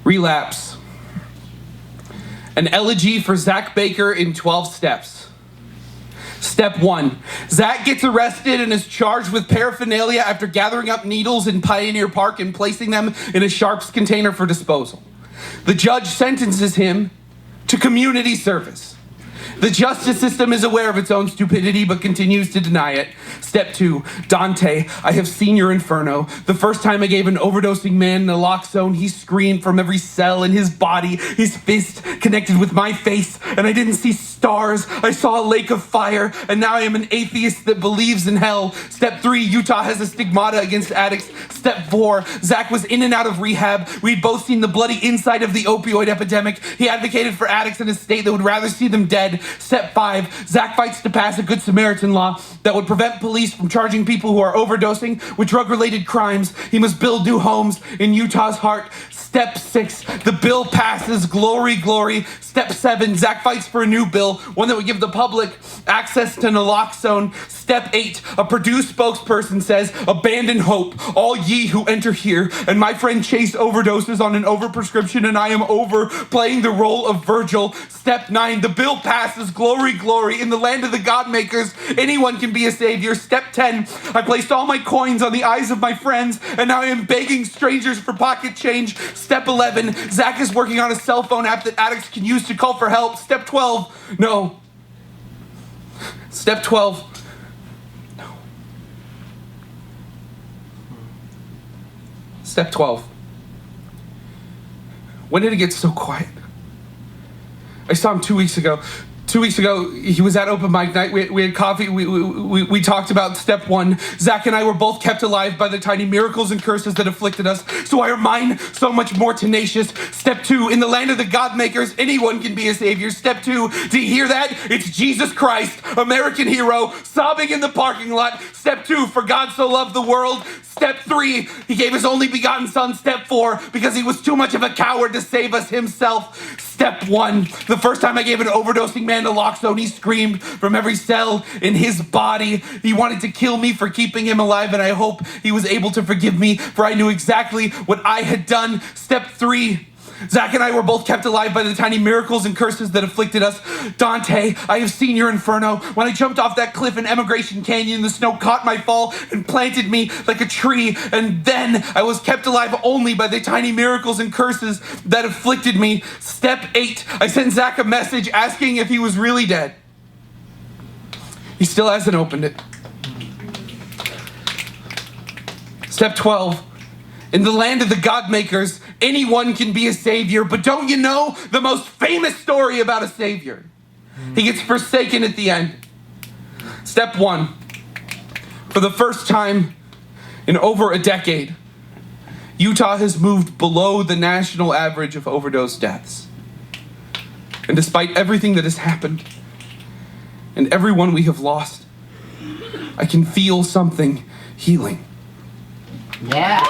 Relapse. An elegy for Zach Baker in 12 steps. Step 1. Zach gets arrested and is charged with paraphernalia after gathering up needles in Pioneer Park and placing them in a sharps container for disposal. The judge sentences him to community service. The justice system is aware of its own stupidity but continues to deny it. Step 2. Dante, I have seen your inferno. The first time I gave an overdosing man naloxone, he screamed from every cell in his body. His fist connected with my face, and I didn't see stars. I saw a lake of fire, and now I am an atheist that believes in hell. Step 3. Utah has a stigmata against addicts. Step 4. Zach was in and out of rehab. We'd both seen the bloody inside of the opioid epidemic. He advocated for addicts in a state that would rather see them dead. Step 5. Zach fights to pass a Good Samaritan law that would prevent police from charging people who are overdosing with drug-related crimes. He must build new homes in Utah's heart. Step 6. The bill passes. Glory, glory. Step 7. Zach fights for a new bill, one that would give the public access to naloxone. Step 8. A Purdue spokesperson says, abandon hope, all ye who enter here. And my friend Chase overdoses on an overprescription, and I am over playing the role of Virgil. Step 9. The bill passes. Glory, glory. In the land of the God makers, anyone can be a savior. Step 10. I placed all my coins on the eyes of my friends, and now I am begging strangers for pocket change. Step 11. Zach is working on a cell phone app that addicts can use to call for help. Step 12. No. Step 12. No. Step 12. When did it get so quiet? I saw him 2 weeks ago. 2 weeks ago, he was at open mic night. We had coffee. We talked about step 1. Zach and I were both kept alive by the tiny miracles and curses that afflicted us. So why are mine so much more tenacious? Step 2. In the land of the God makers, anyone can be a savior. Step 2. Do you hear that? It's Jesus Christ, American hero, sobbing in the parking lot. Step 2. For God so loved the world. Step 3. He gave his only begotten son. Step 4. Because he was too much of a coward to save us himself. Step 1. The first time I gave an overdosing man naloxone, he screamed from every cell in his body. He wanted to kill me for keeping him alive, and I hope he was able to forgive me, for I knew exactly what I had done. Step 3. Zach and I were both kept alive by the tiny miracles and curses that afflicted us. Dante, I have seen your inferno. When I jumped off that cliff in Emigration Canyon, the snow caught my fall and planted me like a tree. And then I was kept alive only by the tiny miracles and curses that afflicted me. Step 8, I sent Zach a message asking if he was really dead. He still hasn't opened it. Step 12, in the land of the God makers, anyone can be a savior, but don't you know the most famous story about a savior? He gets forsaken at the end. Step 1. For the first time in over a decade, Utah has moved below the national average of overdose deaths. And despite everything that has happened and everyone we have lost, I can feel something healing. Yeah.